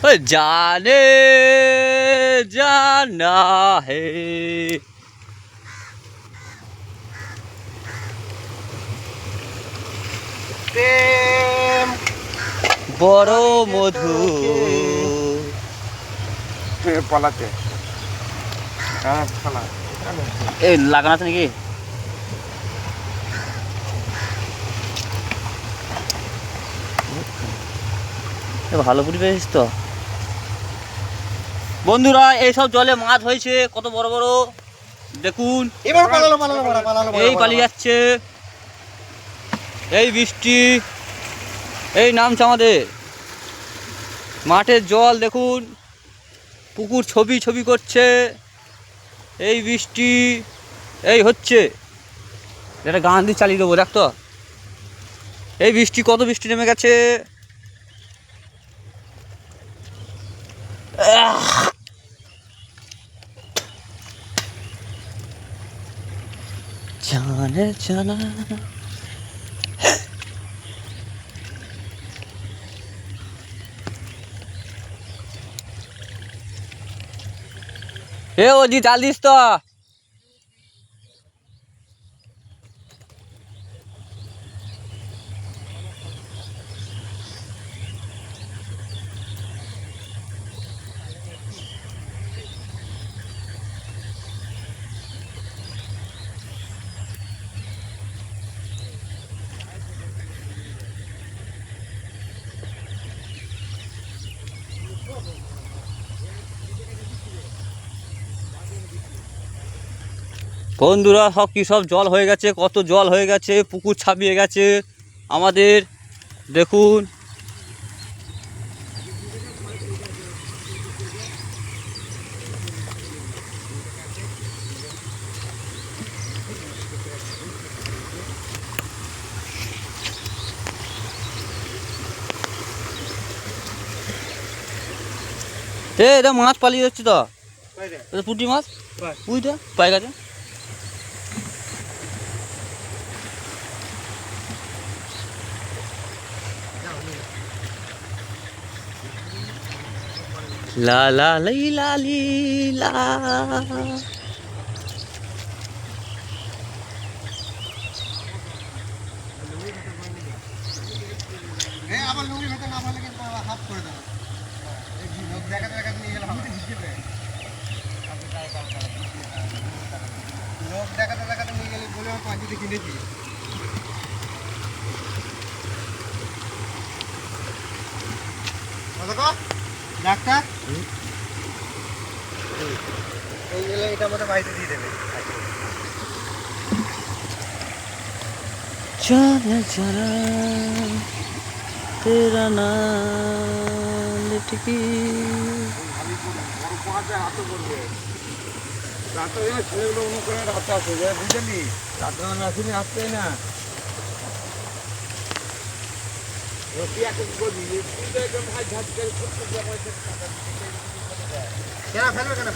जाने जाना है প্রেম বড় মধু পালাতে হ্যাঁ পালা এই লাগানো আছে নাকি ভালো পুরি পেয়েছিস তো বন্ধুরা এইসব জলে মাছ হয়েছে কত বড় বড় দেখুন এবার পালালো এই পালিয়ে যাচ্ছে এই বৃষ্টি এই নামছে আমাদের মাঠের জল দেখুন পুকুর ছবি ছবি করছে এই বৃষ্টি এই হচ্ছে এটা গান দিয়ে চালিয়ে দেবো দেখ তো এই বৃষ্টি কত বৃষ্টি নেমে গেছে জানে জানা এ ও জি চাল দিস তো বন্ধুরা সব কি সব জল হয়ে গেছে কত জল হয়ে গেছে পুকুর ছাপিয়ে গেছে আমাদের দেখুন এটা মাছ পালিয়ে যাচ্ছে তো এটা পুঁটি মাছ বুঝতে পাই গেছে লা লা লাই লা লি লা আবার লুঙ্গি ভেতর না পারলে কিন্তু হাফ করে দেবো লোক দেখাতে দেখাতে নিয়ে গেলে হবে লোক দেখাতে দেখাতে নিয়ে গেলে বলে আমার পাঁচিতে কিনেছি ডাক্তার এই গেলে এটা আমাদের বাড়িতে দিয়ে দেবে जाना जाना तेरा नाम लिटकी ছেলেগুলো অনুকরণে রাস্তা আছে বুঝলি রাত্রে আসলে আসতে না কেন ফেলবে কেন